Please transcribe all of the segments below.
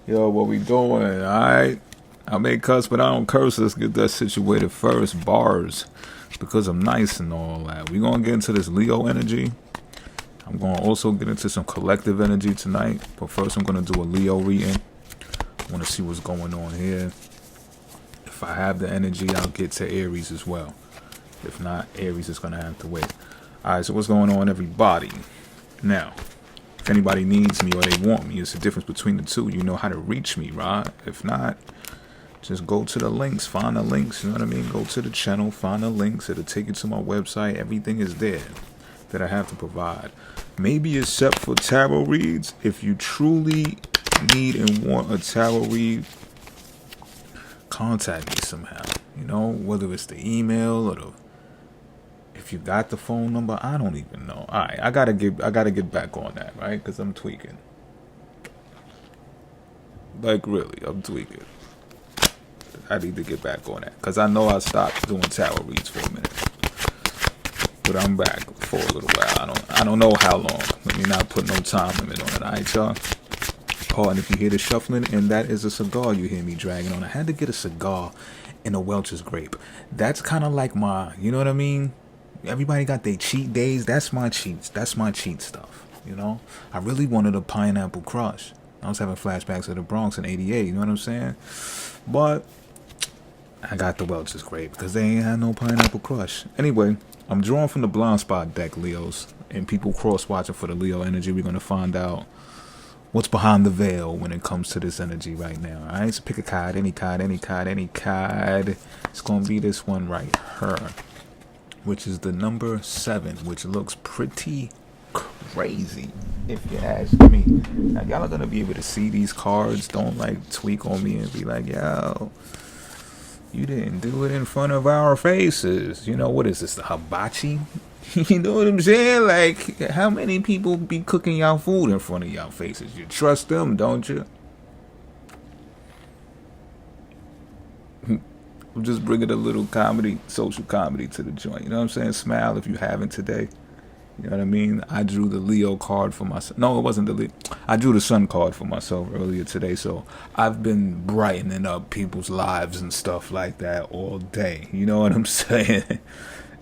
Yo, what we doing? Alright. I may cuss, but I don't curse. Let's get that situated first. Bars. Because I'm nice and all that. We're going to get into this Leo energy. I'm going to also get into some collective energy tonight. But first, I'm going to do a Leo reading. I want to see what's going on here. If I have the energy, I'll get to Aries as well. If not, Aries is going to have to wait. Alright, so what's going on, everybody? Now, if anybody needs me or they want me, it's the difference between the two. You know how to reach me, right? If not, just go to the links, find the links, you know what I mean? Go to the channel, find the links. It'll take you to my website. Everything is there that I have to provide. Maybe except for tarot reads. If you truly need and want a tarot read, contact me somehow. You know, whether it's the email or the... If you got the phone number, I don't even know. Alright, I gotta get back on that, right? Because I'm tweaking. Like, really, I'm tweaking. I need to get back on that. Because I know I stopped doing tarot reads for a minute. But I'm back for a little while. I don't know how long. Let me not put no time limit on it. Alright, y'all? Oh, and if you hear the shuffling, and that is a cigar you hear me dragging on. I had to get a cigar in a Welch's grape. That's kind of like my, you know what I mean? Everybody got their cheat days. That's my cheats. That's my cheat stuff. You know, I really wanted a pineapple crush. I was having flashbacks of the Bronx in '88. You know what I'm saying? But I got the Welch's grape because they ain't had no pineapple crush. Anyway, I'm drawing from the blind spot deck, Leos, and people cross watching for the Leo energy. We're gonna find out what's behind the veil when it comes to this energy right now. All right, so pick a card, any card, any card, any card. It's gonna be this one right here, which is the number 7, which looks pretty crazy, if you ask me. Now, y'all are going to be able to see these cards. Don't, like, tweak on me and be like, yo, you didn't do it in front of our faces. You know, what is this, the hibachi? You know what I'm saying? Like, how many people be cooking y'all food in front of y'all faces? You trust them, don't you? I'm just bringing a little comedy, social comedy to the joint. You know what I'm saying? Smile if you haven't today. You know what I mean? I drew the Leo card for myself. No, it wasn't the Leo. I drew the Sun card for myself earlier today. So I've been brightening up people's lives and stuff like that all day. You know what I'm saying?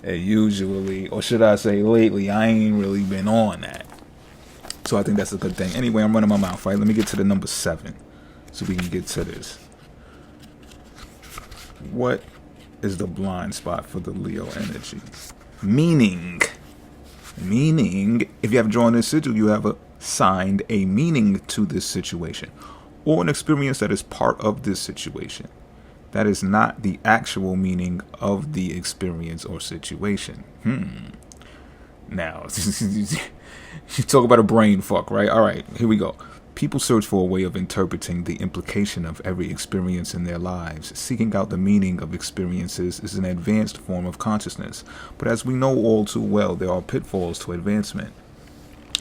And usually, or should I say lately, I ain't really been on that. So I think that's a good thing. Anyway, I'm running my mouth, right? Let me get to the number 7 so we can get to this. What is the blind spot for the Leo energy? Meaning, if you have drawn this sigil, you have assigned a meaning to this situation or an experience that is part of this situation. That is not the actual meaning of the experience or situation. Now, you talk about a brain fuck, right? All right, here we go. People search for a way of interpreting the implication of every experience in their lives. Seeking out the meaning of experiences is an advanced form of consciousness. But as we know all too well, there are pitfalls to advancement.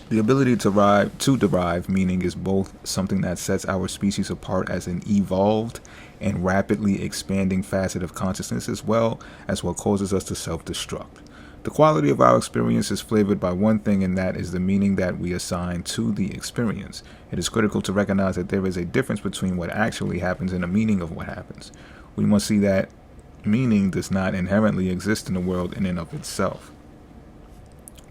The ability to derive meaning is both something that sets our species apart as an evolved and rapidly expanding facet of consciousness, as well as what causes us to self-destruct. The quality of our experience is flavored by one thing, and that is the meaning that we assign to the experience. It is critical to recognize that there is a difference between what actually happens and the meaning of what happens. We must see that meaning does not inherently exist in the world in and of itself.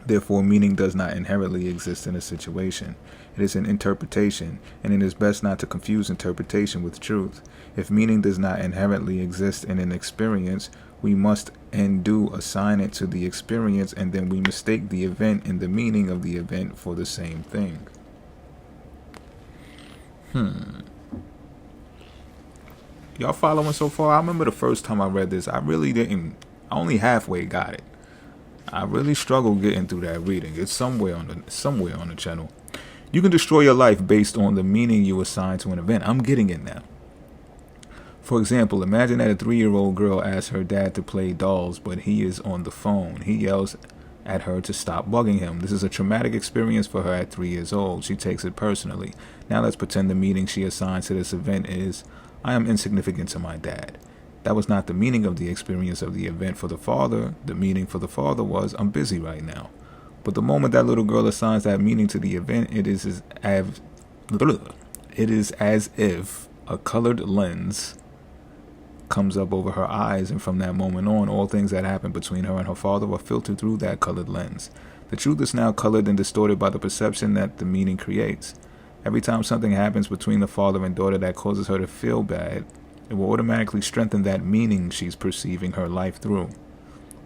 Therefore, meaning does not inherently exist in a situation. It is an interpretation, and it is best not to confuse interpretation with truth. If meaning does not inherently exist in an experience, we must and do assign it to the experience, and then we mistake the event and the meaning of the event for the same thing. Y'all following so far? I remember the first time I read this, I only halfway got it. I really struggled getting through that reading. It's somewhere on the channel. You can destroy your life based on the meaning you assign to an event. I'm getting it now. For example, imagine that a 3-year-old girl asks her dad to play dolls, but he is on the phone. He yells at her to stop bugging him. This is a traumatic experience for her at 3 years old. She takes it personally. Now let's pretend the meaning she assigns to this event is, I am insignificant to my dad. That was not the meaning of the experience of the event for the father. The meaning for the father was, I'm busy right now. But the moment that little girl assigns that meaning to the event, it is as It is as if a colored lens comes up over her eyes, and from that moment on, all things that happen between her and her father are filtered through that colored lens. The truth is now colored and distorted by the perception that the meaning creates. Every time something happens between the father and daughter that causes her to feel bad, it will automatically strengthen that meaning she's perceiving her life through.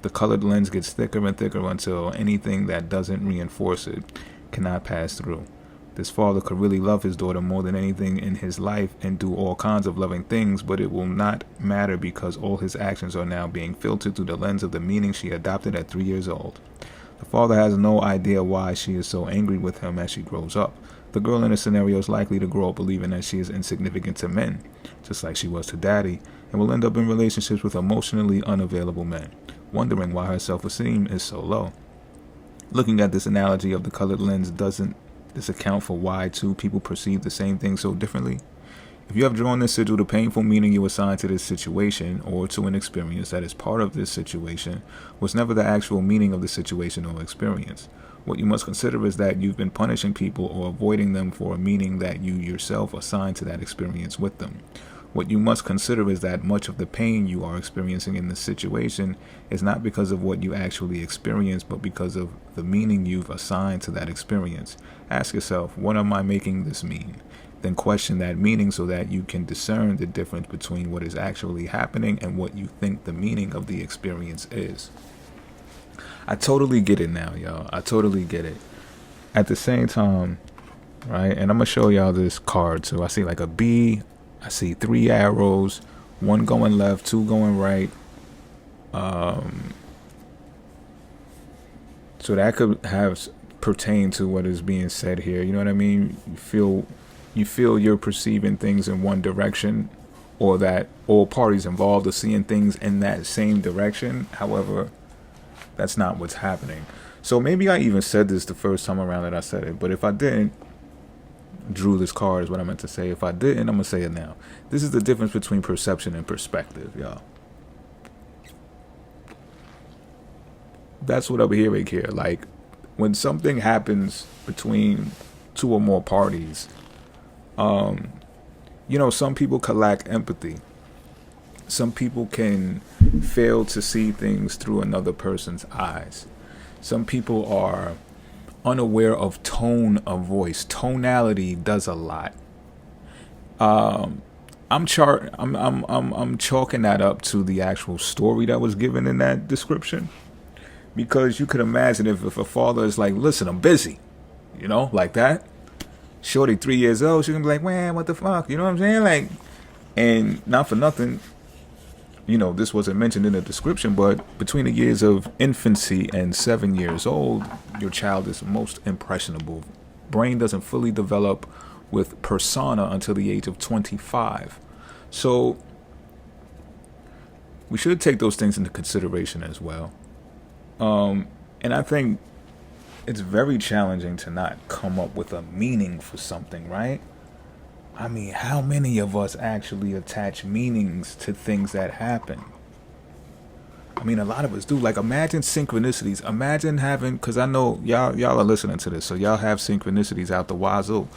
The colored lens gets thicker and thicker until anything that doesn't reinforce it cannot pass through. This father could really love his daughter more than anything in his life and do all kinds of loving things, but it will not matter because all his actions are now being filtered through the lens of the meaning she adopted at 3 years old. The father has no idea why she is so angry with him as she grows up. The girl in the scenario is likely to grow up believing that she is insignificant to men, just like she was to daddy, and will end up in relationships with emotionally unavailable men, wondering why her self-esteem is so low. Looking at this analogy of the colored lens, doesn't this account for why two people perceive the same thing so differently? If you have drawn this sigil, the painful meaning you assign to this situation or to an experience that is part of this situation was never the actual meaning of the situation or experience. What you must consider is that you've been punishing people or avoiding them for a meaning that you yourself assigned to that experience with them. What you must consider is that much of the pain you are experiencing in this situation is not because of what you actually experienced, but because of the meaning you've assigned to that experience. Ask yourself, what am I making this mean? Then question that meaning so that you can discern the difference between what is actually happening and what you think the meaning of the experience is. I totally get it now, y'all. I totally get it. At the same time, right, and I'm going to show y'all this card too. I see like a bee. I see 3 arrows, 1 going left, 2 going right. So that could have pertain to what is being said here. You know what I mean? You feel you're perceiving things in one direction, or that all parties involved are seeing things in that same direction. However, that's not what's happening. So maybe I even said this the first time around that I said it, but if I didn't, drew this card is what I meant to say. If I didn't, I'm gonna say it now. This is the difference between perception and perspective, y'all. That's what I'm hearing here. Like, when something happens between 2 or more parties, some people can lack empathy. Some people can fail to see things through another person's eyes. Some people are unaware of tone of voice. Tonality does a lot. I'm chalking that up to the actual story that was given in that description, because you could imagine if a father is like, listen, I'm busy, like that. Shorty 3 years old, she can be like, man, what the fuck, you know what I'm saying? Like, and not for nothing, this wasn't mentioned in the description, but between the years of infancy and 7 years old, your child is most impressionable. Brain doesn't fully develop with persona until the age of 25. So we should take those things into consideration as well. And I think it's very challenging to not come up with a meaning for something, right? I mean, how many of us actually attach meanings to things that happen? I mean, a lot of us do. Like, imagine synchronicities. Imagine having, because I know y'all are listening to this, so y'all have synchronicities out the wazoo.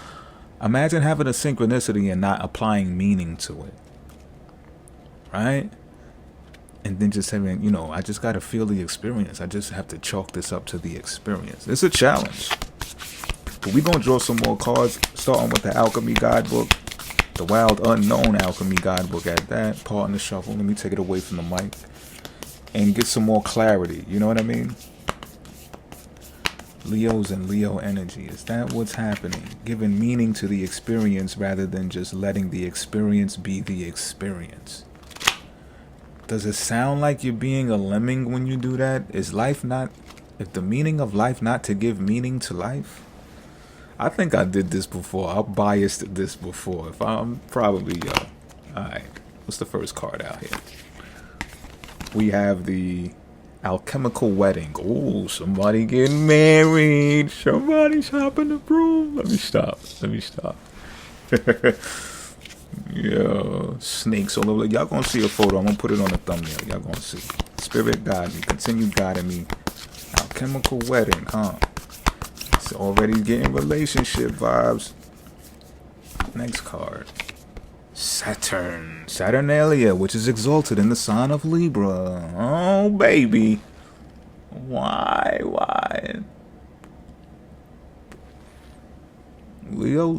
Imagine having a synchronicity and not applying meaning to it, right? And then just having, I just got to feel the experience. I just have to chalk this up to the experience. It's a challenge. But we're going to draw some more cards, starting with the Alchemy Guidebook, the Wild Unknown Alchemy Guidebook at that. Pardon the shuffle. Let me take it away from the mic and get some more clarity. You know what I mean? Leos and Leo energy. Is that what's happening? Giving meaning to the experience rather than just letting the experience be the experience. Does it sound like you're being a lemming when you do that? Is the meaning of life not to give meaning to life? I think I did this before. I biased this before. If I'm probably, alright. What's the first card out here? We have the Alchemical Wedding. Oh, somebody getting married. Somebody's hopping the broom. Let me stop. Yo, snakes all over. Y'all gonna see a photo. I'm gonna put it on the thumbnail. Y'all gonna see. Spirit guide me. Continue guiding me. Alchemical Wedding, huh? It's already getting relationship vibes. Next card. Saturnalia, which is exalted in the sign of Libra. Oh, baby. Why? Leo.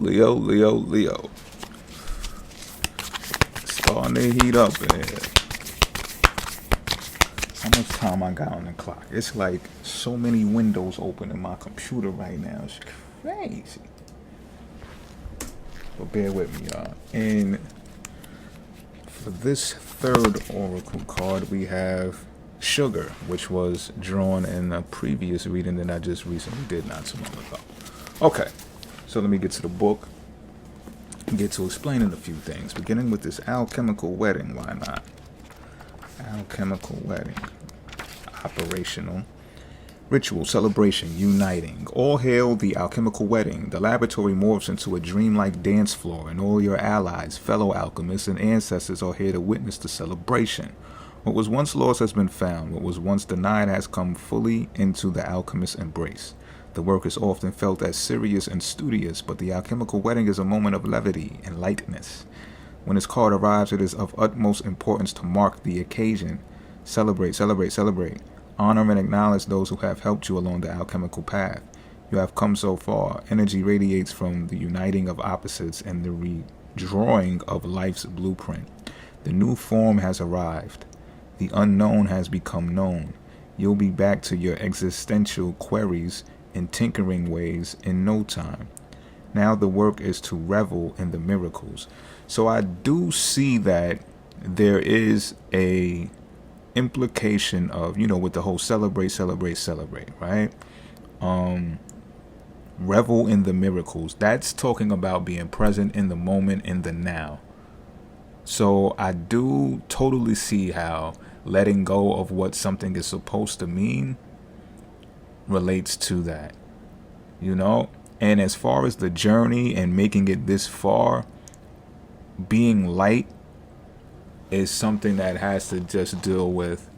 Starting to heat up in here. How much time I got on the clock? It's like so many windows open in my computer right now. It's crazy. But bear with me, y'all. And for this third oracle card, we have Sugar, which was drawn in a previous reading that I just recently did not so long ago. Okay, so let me get to the book and get to explaining a few things, beginning with this alchemical wedding. Why not? Alchemical wedding. Operational. Ritual, celebration, uniting. All hail the alchemical wedding. The laboratory morphs into a dreamlike dance floor, and all your allies, fellow alchemists, and ancestors are here to witness the celebration. What was once lost has been found. What was once denied has come fully into the alchemist's embrace. The work is often felt as serious and studious, but the alchemical wedding is a moment of levity and lightness. When this card arrives, it is of utmost importance to mark the occasion. Celebrate. Honor and acknowledge those who have helped you along the alchemical path. You have come so far. Energy radiates from the uniting of opposites and the redrawing of life's blueprint. The new form has arrived. The unknown has become known. You'll be back to your existential queries and tinkering ways in no time. Now the work is to revel in the miracles. So I do see that there is a implication of, with the whole celebrate, right? Revel in the miracles. That's talking about being present in the moment, in the now. So I do totally see how letting go of what something is supposed to mean relates to that, And as far as the journey and making it this far, being light is something that has to just deal with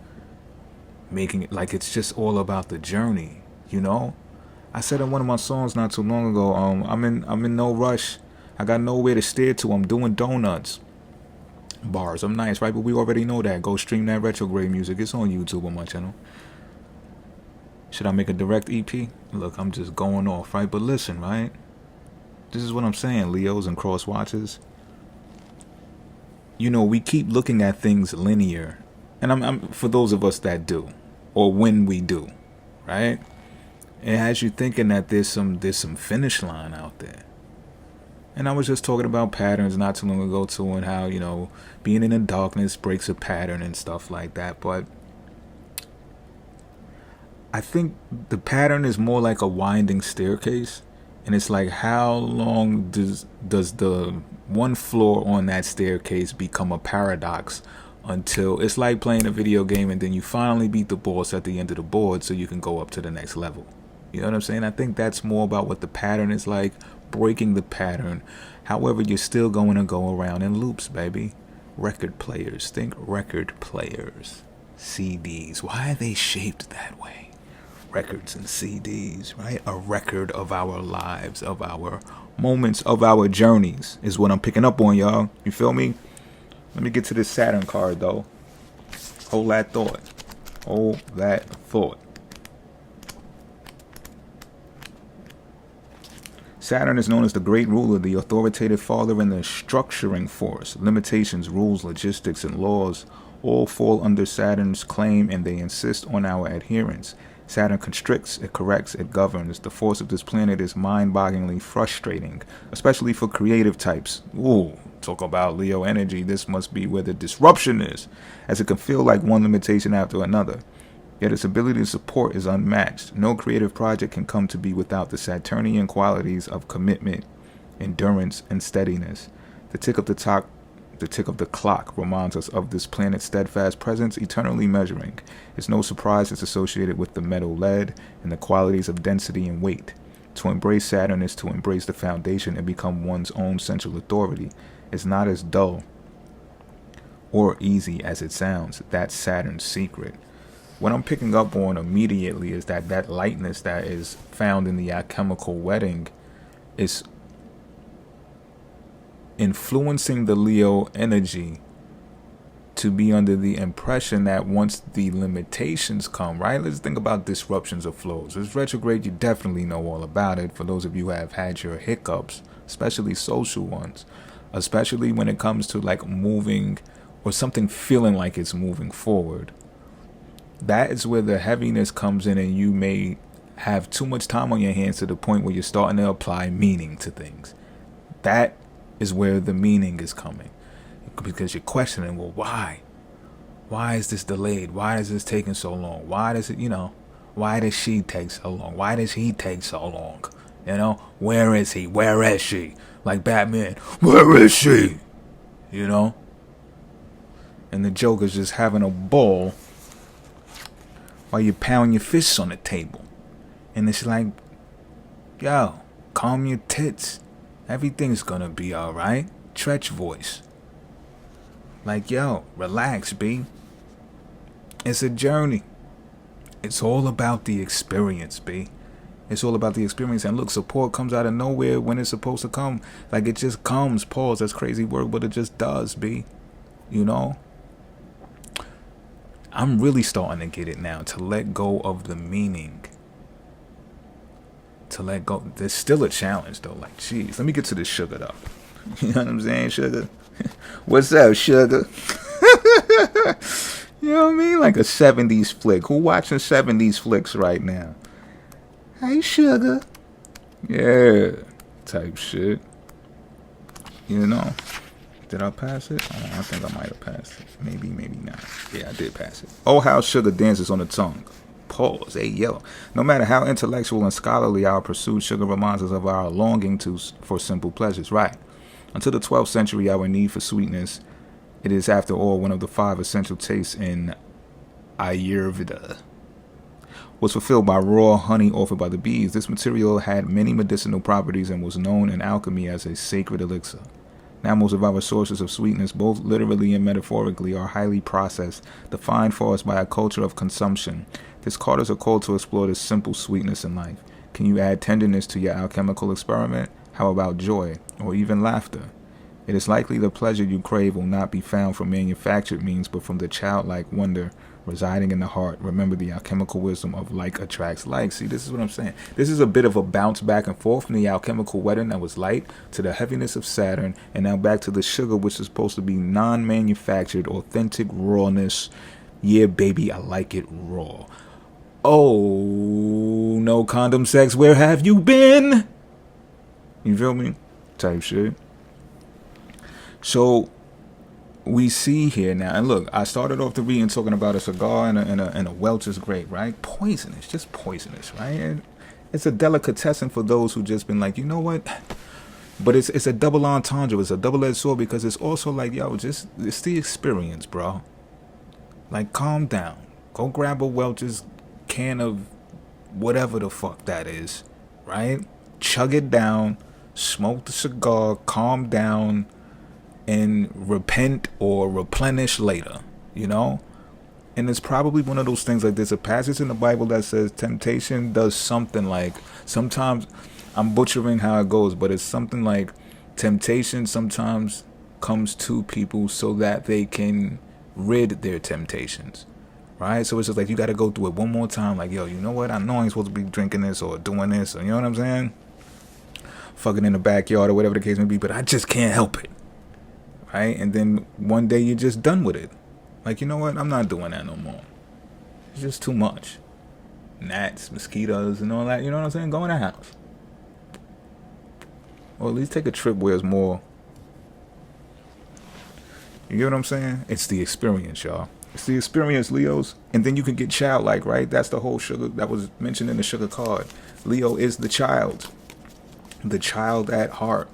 making it like it's just all about the journey, I said in one of my songs not too long ago, I'm in no rush. I got nowhere to steer to. I'm doing donuts. Bars. I'm nice, right? But we already know that. Go stream that retrograde music. It's on YouTube on my channel. Should I make a direct EP? Look, I'm just going off, right? But listen, right? This is what I'm saying, Leos and cross watches. We keep looking at things linear, and I'm for those of us that do, or when we do, right? It has you thinking that there's some finish line out there. And I was just talking about patterns not too long ago too, and how being in the darkness breaks a pattern and stuff like that. But I think the pattern is more like a winding staircase. And it's like, how long does the one floor on that staircase become a paradox until it's like playing a video game and then you finally beat the boss at the end of the board so you can go up to the next level. You know what I'm saying? I think that's more about what the pattern is like, breaking the pattern. However, you're still going to go around in loops, baby. Record players. Think record players. CDs. Why are they shaped that way? Records and CDs, right? A record of our lives, of our moments, of our journeys is what I'm picking up on, y'all. You feel me? Let me get to this Saturn card, though. Hold that thought. Saturn is known as the great ruler, the authoritative father, and the structuring force. Limitations, rules, logistics, and laws all fall under Saturn's claim, and they insist on our adherence. Saturn constricts, it corrects, it governs. The force of this planet is mind-bogglingly frustrating, especially for creative types. Ooh, talk about Leo energy. This must be where the disruption is, as it can feel like one limitation after another. Yet its ability to support is unmatched. No creative project can come to be without the Saturnian qualities of commitment, endurance, and steadiness. The tick of the clock reminds us of this planet's steadfast presence, eternally measuring. It's no surprise it's associated with the metal lead and the qualities of density and weight. To embrace Saturn is to embrace the foundation and become one's own central authority. It's not as dull or easy as it sounds. That's Saturn's secret. What I'm picking up on immediately is that lightness that is found in the alchemical wedding is influencing the Leo energy to be under the impression that once the limitations come, right? Let's think about disruptions of flows. This retrograde, you definitely know all about it. For those of you who have had your hiccups, especially social ones, especially when it comes to like moving or something feeling like it's moving forward. That is where the heaviness comes in, and you may have too much time on your hands to the point where you're starting to apply meaning to things. That is where the meaning is coming. Because you're questioning, well, why? Why is this delayed? Why is this taking so long? Why does it, why does she take so long? Why does he take so long? Where is he? Where is she? Like Batman, where is she? And the Joker's just having a ball while you pound your fists on the table. And it's like, yo, calm your tits. Everything's gonna be alright. Tretch voice. Like, yo, relax, B. It's a journey. It's all about the experience, B. It's all about the experience. And look, support comes out of nowhere when it's supposed to come. Like, it just comes. Pause. That's crazy word, but it just does, B. I'm really starting to get it now. To let go of the meaning. To let go. There's still a challenge, though. Like, geez, let me get to this sugar, though. You know what I'm saying, sugar? What's up, sugar? You know what I mean? Like a 70s flick. Who watching 70s flicks right now? Hey, sugar. Yeah. Type shit. Did I pass it? I think I might have passed it. Maybe not. Yeah, I did pass it. Oh, how sugar dances on the tongue. Pause. Hey, yo. No matter how intellectual and scholarly our pursuit, sugar reminds us of our longing for simple pleasures. Right. Until the 12th century, our need for sweetness, it is, after all, one of the 5 essential tastes in Ayurveda, was fulfilled by raw honey offered by the bees. This material had many medicinal properties and was known in alchemy as a sacred elixir. Now most of our sources of sweetness, both literally and metaphorically, are highly processed, defined for us by a culture of consumption. This called us a call to explore this simple sweetness in life. Can you add tenderness to your alchemical experiment? How about joy, or even laughter? It is likely the pleasure you crave will not be found from manufactured means, but from the childlike wonder residing in the heart. Remember, the alchemical wisdom of like attracts like. See, this is what I'm saying. This is a bit of a bounce back and forth from the alchemical wedding that was light to the heaviness of Saturn, and now back to the sugar, which is supposed to be non-manufactured, authentic rawness. Yeah, baby, I like it raw. Oh, no condom sex, where have you been? You feel me? Type shit. So we see here now, and look, I started off the reading talking about a cigar and a Welch's grape, right? Poisonous, just poisonous, right? And it's a delicatessen for those who just been like, you know what? But it's a double entendre, it's a double-edged sword, because it's also like, yo, it's the experience, bro. Like, calm down. Go grab a Welch's can of whatever the fuck that is, right? Chug it down. Smoke the cigar, calm down, and repent or replenish later, And it's probably one of those things like there's a passage in the Bible that says temptation does something like, sometimes, I'm butchering how it goes, but it's something like temptation sometimes comes to people so that they can rid their temptations, right? So it's just like you got to go through it one more time, like, yo, you know what? I know I ain't supposed to be drinking this or doing this, or you know what I'm saying? Fucking in the backyard or whatever the case may be, but I just can't help it, right? And then one day you're just done with it. Like, you know what? I'm not doing that no more. It's just too much. Gnats, mosquitoes, and all that, you know what I'm saying? Go in the house. Or at least take a trip where it's more. You get what I'm saying? It's the experience, y'all. It's the experience, Leos. And then you can get childlike, right? That's the whole sugar that was mentioned in the sugar card. Leo is the child. The child at heart.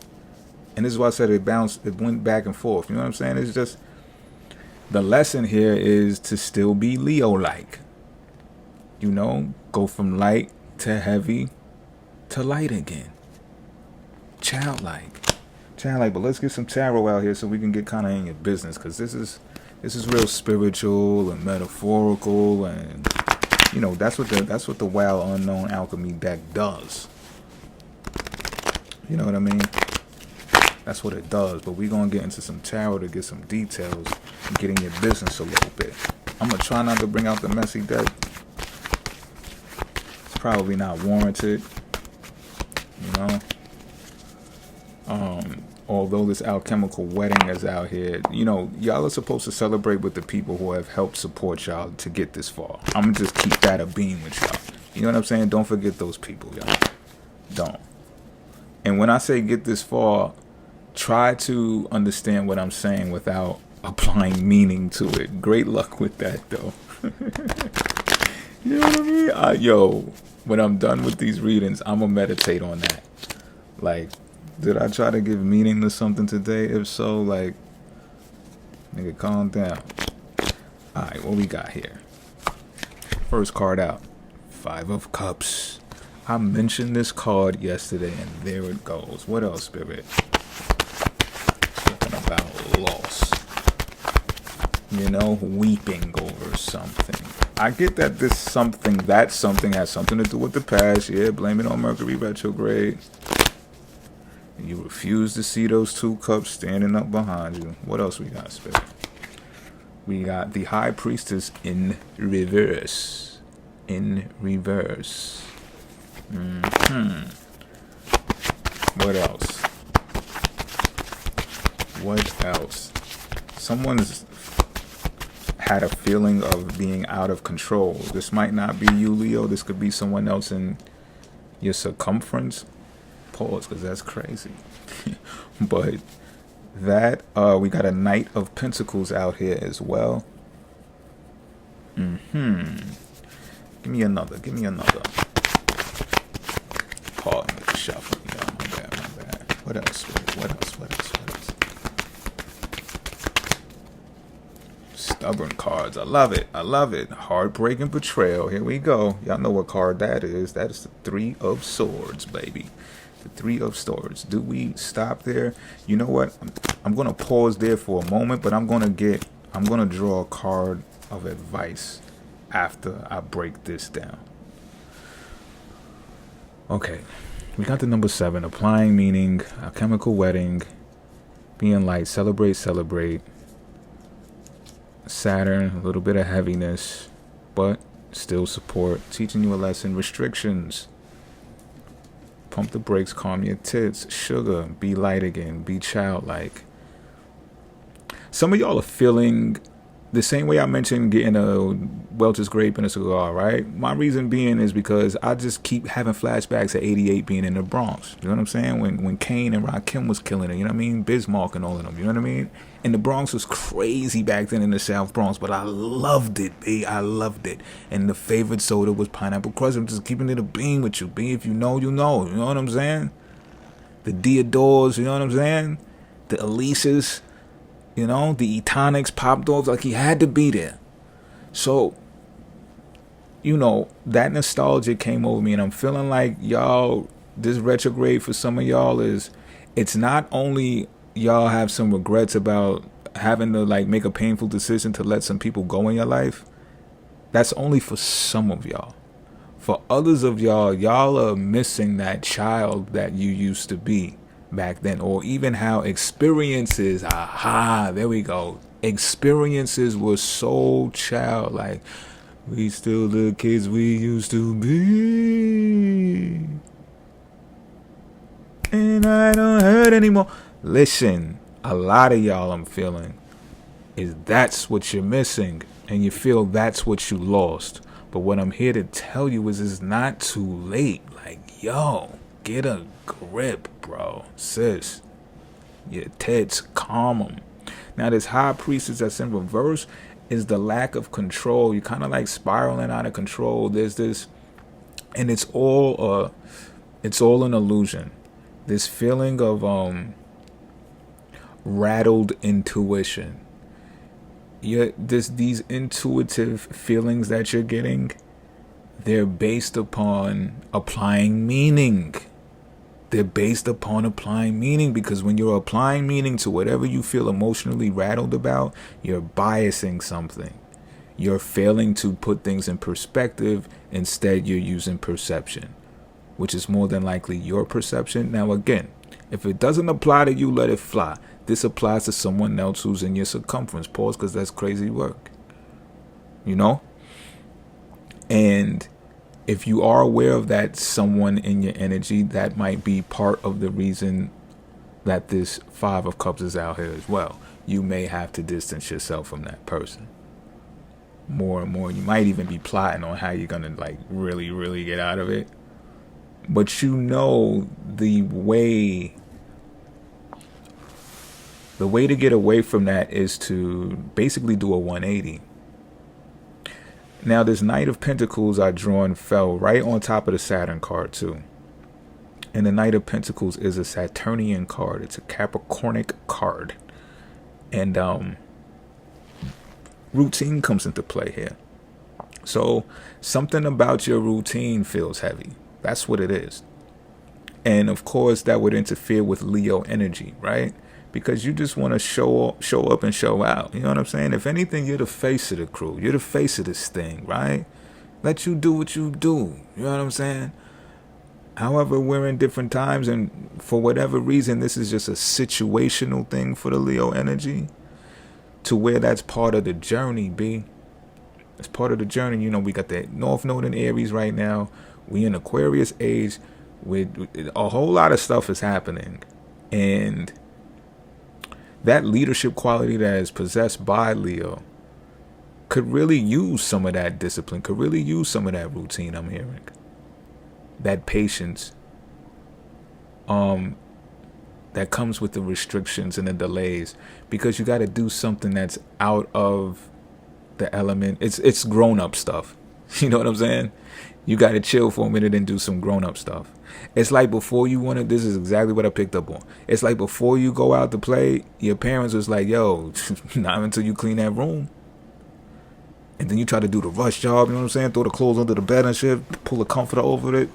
And this is why I said it went back and forth. You know what I'm saying? It's just, the lesson here is to still be Leo-like. Go from light to heavy to light again. Childlike. But let's get some tarot out here so we can get kind of in your business, because this is real spiritual and metaphorical, and that's what the Wild Unknown Alchemy deck does. You know what I mean? That's what it does. But we're going to get into some tarot to get some details and get in your business a little bit. I'm going to try not to bring out the messy deck. It's probably not warranted, you know. Although this alchemical wedding is out here, you know, y'all are supposed to celebrate with the people who have helped support y'all to get this far. I'm going to just keep that a beam with y'all. You know what I'm saying? Don't forget those people, y'all. Don't. And when I say get this far, try to understand what I'm saying without applying meaning to it. Great luck with that, though. You know what I mean? Yo, when I'm done with these readings, I'm going to meditate on that. Like, did I try to give meaning to something today? If so, like, nigga, calm down. Alright, what we got here? First card out. 5 of Cups. I mentioned this card yesterday, and there it goes. What else, Spirit? Talking about loss. You know, weeping over something. I get that that something has something to do with the past. Yeah, blame it on Mercury retrograde. You refuse to see those 2 cups standing up behind you. What else we got, Spirit? We got the High Priestess in reverse. In reverse. What else? What else? Someone's had a feeling of being out of control. This might not be you, Leo. This could be someone else in your circumference. Pause, because that's crazy. But that, we got a Knight of Pentacles out here as well. Give me another. Pardon me, shuffle. Yeah, my bad. What else? What else? Stubborn cards. I love it. Heartbreak and betrayal. Here we go. Y'all know what card that is. That is the 3 of Swords, baby. The 3 of Swords. Do we stop there? You know what? I'm going to pause there for a moment, but I'm going to draw a card of advice after I break this down. Okay. We got the number 7. Applying meaning. Alchemical wedding. Being light. Celebrate. Saturn. A little bit of heaviness, but still support. Teaching you a lesson. Restrictions. Pump the brakes, calm your tits. Sugar, be light again, be childlike. Some of y'all are feeling the same way I mentioned getting a Welch's grape and a cigar, right? My reason being is because I just keep having flashbacks of 88 being in the Bronx. You know what I'm saying? When Kane and Rakim was killing it, you know what I mean? Bismarck and all of them, you know what I mean? And the Bronx was crazy back then in the South Bronx, but I loved it, B. I loved it. And the favorite soda was Pineapple Crush. I'm just keeping it a bean with you, B. If you know, you know. You know what I'm saying? The Diodors, you know what I'm saying? The Elises, you know? The Etonics, Pop Dogs, like he had to be there. So, you know, that nostalgia came over me, and I'm feeling like, y'all, this retrograde for some of y'all is, it's not only y'all have some regrets about having to like make a painful decision to let some people go in your life. That's only for some of y'all. For others of y'all are missing that child that you used to be back then, or even how experiences, there we go. Experiences were so childlike. We still the kids we used to be. And I don't hurt anymore. Listen, a lot of y'all I'm feeling is that's what you're missing, and you feel that's what you lost. But what I'm here to tell you is it's not too late. Like, yo, get a grip, bro. Sis, your tits, calm them. Now, this High Priestess that's in reverse is the lack of control. You're kind of like spiraling out of control. There's this, and it's all an illusion. This feeling of rattled intuition. These intuitive feelings that you're getting, they're based upon applying meaning. They're based upon applying meaning, because when you're applying meaning to whatever you feel emotionally rattled about, you're biasing something. You're failing to put things in perspective. Instead, you're using perception, which is more than likely your perception. Now, again, If it doesn't apply to you, let it fly. This applies to someone else who's in your circumference. Pause, because that's crazy work. You know? And if you are aware of that someone in your energy, that might be part of the reason that this Five of Cups is out here as well. You may have to distance yourself from that person more and more. You might even be plotting on how you're gonna like really, really get out of it. But you know the way to get away from that is to basically do a 180. Now, this Knight of Pentacles I drawn fell right on top of the Saturn card too. And the Knight of Pentacles is a Saturnian card. It's a Capricornic card. And routine comes into play here. So something about your routine feels heavy. That's what it is. And of course, that would interfere with Leo energy, right? Because you just want to show up and show out. You know what I'm saying? If anything, you're the face of the crew. You're the face of this thing, right? Let you do what you do. You know what I'm saying? However, we're in different times, and for whatever reason, this is just a situational thing for the Leo energy, to where that's part of the journey, B. It's part of the journey. You know, we got that North Node in Aries right now. We in Aquarius age. With a whole lot of stuff is happening. And that leadership quality that is possessed by Leo could really use some of that discipline, could really use some of that routine I'm hearing. That patience that comes with the restrictions and the delays, because you got to do something that's out of the element. It's grown-up stuff. You know what I'm saying? You got to chill for a minute and do some grown-up stuff. It's like before you want to, this is exactly what I picked up on. It's like before you go out to play, your parents was like, yo, not until you clean that room. And then you try to do the rush job, you know what I'm saying? Throw the clothes under the bed and shit, pull a comforter over it.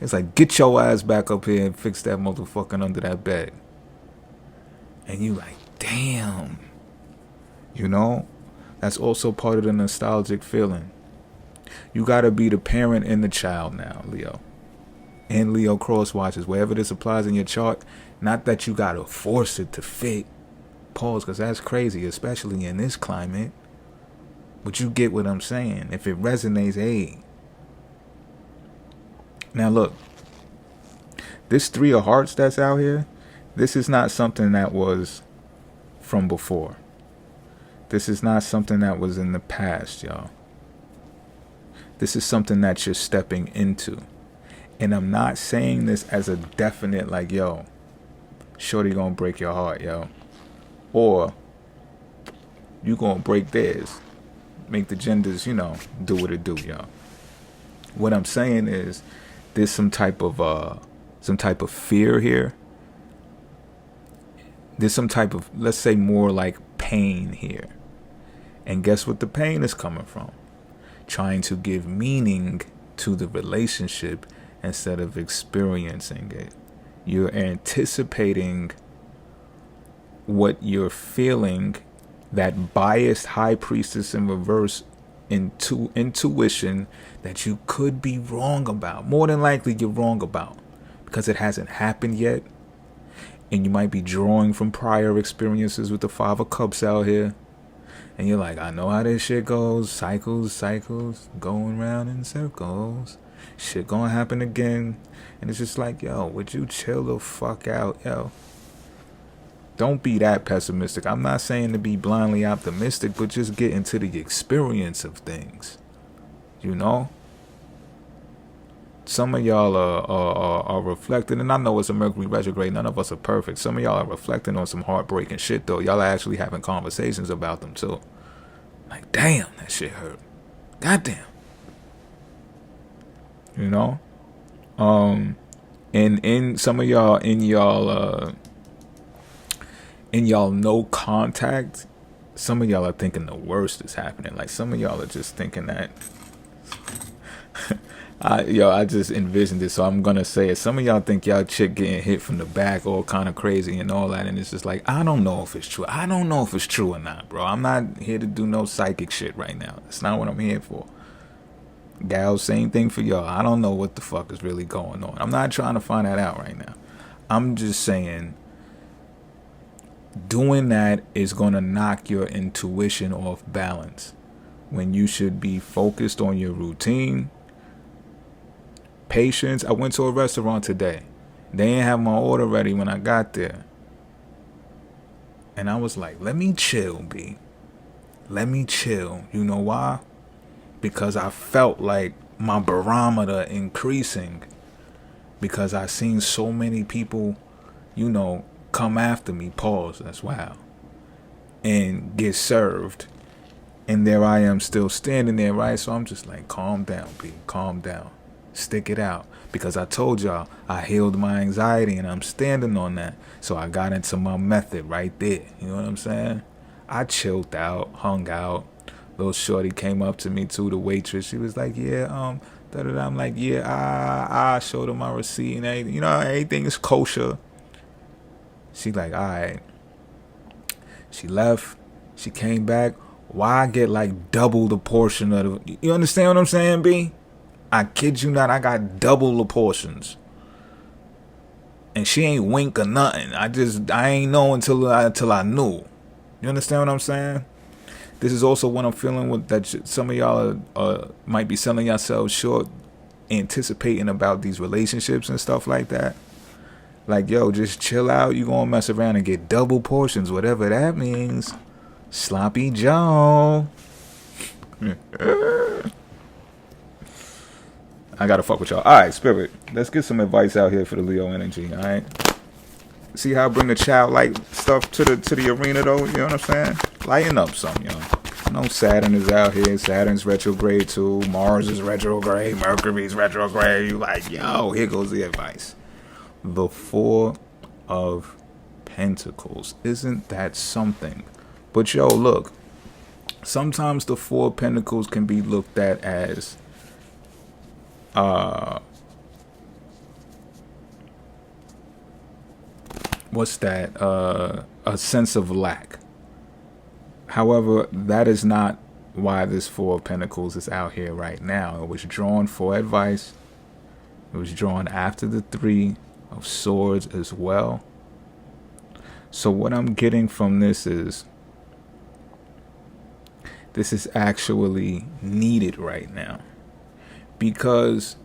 It's like, get your ass back up here and fix that motherfucking under that bed. And you like, damn. You know? That's also part of the nostalgic feeling. You got to be the parent and the child now, Leo. And Leo cross watches, wherever this applies in your chart. Not that you got to force it to fit. Pause, because that's crazy, especially in this climate. But you get what I'm saying. If it resonates, hey. Now look, this Three of Hearts that's out here, this is not something that was from before. This is not something that was in the past, y'all. This is something that you're stepping into. And I'm not saying this as a definite, like, yo, shorty gonna break your heart, yo. Or you gonna break theirs. Make the genders, you know, do what it do, y'all. What I'm saying is, there's some type of fear here. There's some type of, let's say, more like pain here. And guess what the pain is coming from? Trying to give meaning to the relationship instead of experiencing it. You're anticipating what you're feeling, that biased high priestess in reverse intuition that you could be wrong about. More than likely you're wrong about, because it hasn't happened yet. And you might be drawing from prior experiences with the Five of Cups out here. And you're like, I know how this shit goes. Cycles, going round in circles. Shit gonna happen again. And it's just like, yo, would you chill the fuck out, yo? Don't be that pessimistic. I'm not saying to be blindly optimistic, but just get into the experience of things. You know? Some of y'all are reflecting, and I know it's a Mercury retrograde. None of us are perfect. Some of y'all are reflecting on some heartbreaking shit, though. Y'all are actually having conversations about them, too. Like, damn, that shit hurt. Goddamn. You know? And in some of y'all, in y'all no contact, some of y'all are thinking the worst is happening. Like, some of y'all are just thinking that... I just envisioned it, so I'm gonna say it. Some of y'all think y'all chick getting hit from the back all kind of crazy and all that, and it's just like, I don't know if it's true. I don't know if it's true or not, bro. I'm not here to do no psychic shit right now. That's not what I'm here for. Gals, same thing for y'all. I don't know what the fuck is really going on. I'm not trying to find that out right now. I'm just saying, doing that is going to knock your intuition off balance when you should be focused on your routine. Patience. I went to a restaurant today. They didn't have my order ready when I got there. And I was like, let me chill, B. Let me chill. You know why? Because I felt like my barometer increasing. Because I seen so many people, come after me, pause, that's wow, and get served. And there I am still standing there, right? So I'm just like, calm down, B, calm down. Stick it out. Because I told y'all, I healed my anxiety and I'm standing on that. So I got into my method right there. You know what I'm saying? I chilled out, hung out. Little shorty came up to me too, the waitress. She was like, yeah, da-da-da. I'm like, yeah, I showed her my receipt and everything. Everything is kosher. She like, all right. She left. She came back. Why get like double the portion of the... You understand what I'm saying, B? I kid you not, I got double the portions. And she ain't wink or nothing. I ain't know until I knew. You understand what I'm saying? This is also what I'm feeling with that some of y'all might be selling yourselves short, anticipating about these relationships and stuff like that. Like, yo, just chill out. You gonna mess around and get double portions, whatever that means. Sloppy Joe. I gotta fuck with y'all. Alright, Spirit. Let's get some advice out here for the Leo energy, alright? See how I bring the childlike stuff to the arena though, you know what I'm saying? Lighten up some, yo. Saturn is out here. Saturn's retrograde too. Mars is retrograde. Mercury's retrograde. You like, yo, here goes the advice. The Four of Pentacles. Isn't that something? But yo, look. Sometimes the Four of Pentacles can be looked at as a sense of lack. However, that is not why this Four of Pentacles is out here right now. It was drawn for advice. It was drawn after the Three of Swords as well. So what I'm getting from this is actually needed right now. Because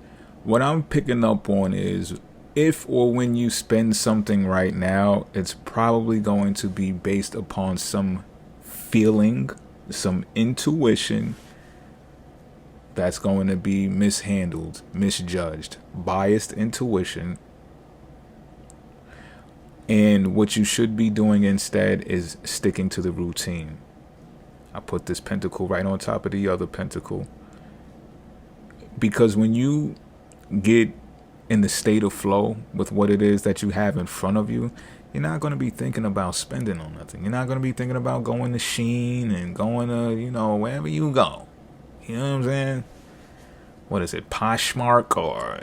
what I'm picking up on is if or when you spend something right now, it's probably going to be based upon some feeling, some intuition that's going to be mishandled, misjudged, biased intuition. And what you should be doing instead is sticking to the routine. I put this pentacle right on top of the other pentacle. Because when you get in the state of flow with what it is that you have in front of you, you're not going to be thinking about spending on nothing. You're not going to be thinking about going to Shein and going to, wherever you go. You know what I'm saying? What is it? Poshmark or,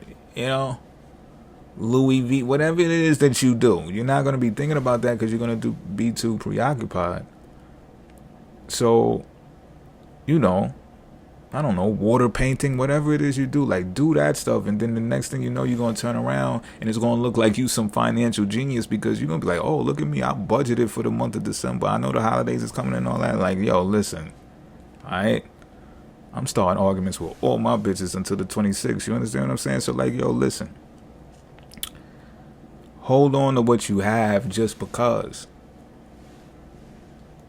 Louis V, whatever it is that you do. You're not going to be thinking about that because you're going to be too preoccupied. So, I don't know, water painting, whatever it is you do, like do that stuff. And then the next thing you know, you're going to turn around and it's going to look like you some financial genius because you're going to be like, oh, look at me. I budgeted for the month of December. I know the holidays is coming and all that. Like, yo, listen, all right. I'm starting arguments with all my bitches until the 26th. You understand what I'm saying? So like, yo, listen, hold on to what you have just because.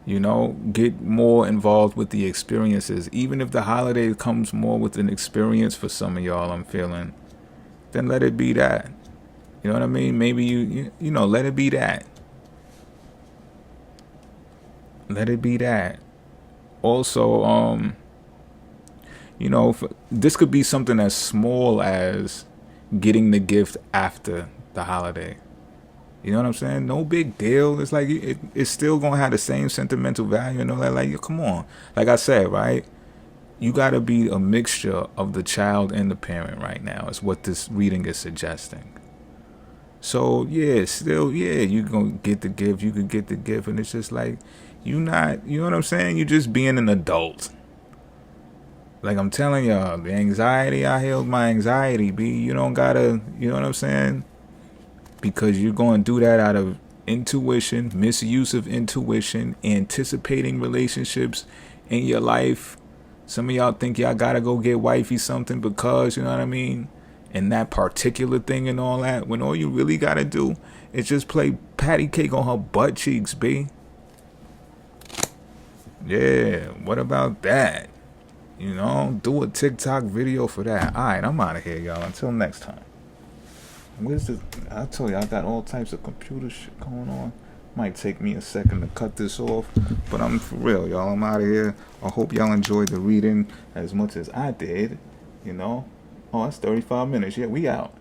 Get more involved with the experiences. Even if the holiday comes more with an experience for some of y'all, I'm feeling, then let it be that. You know what I mean? Maybe you let it be that. Let it be that. Also, this could be something as small as getting the gift after the holiday. You know what I'm saying? No big deal. It's like it's still gonna have the same sentimental value and all that. Like, come on. Like I said, right? You gotta be a mixture of the child and the parent right now. Is what this reading is suggesting. So you gonna get the gift. You could get the gift, and it's just like you know what I'm saying? You just being an adult. Like I'm telling y'all, the anxiety, I healed my anxiety, B. You don't gotta, you know what I'm saying? because you're going to do that out of intuition, misuse of intuition, anticipating relationships in your life. Some of y'all think y'all gotta go get wifey something because, you know what I mean, and that particular thing and all that, when all you really gotta do is just play patty cake on her butt cheeks, B. Yeah, what about that? You know, do a TikTok video for that. Alright, I'm out of here, y'all. Until next time. Where's the... I told you, I got all types of computer shit going on. Might take me a second to cut this off, but I'm for real, y'all. I'm out of here. I hope y'all enjoyed the reading as much as I did, you know. Oh, that's 35 minutes. Yeah, we out.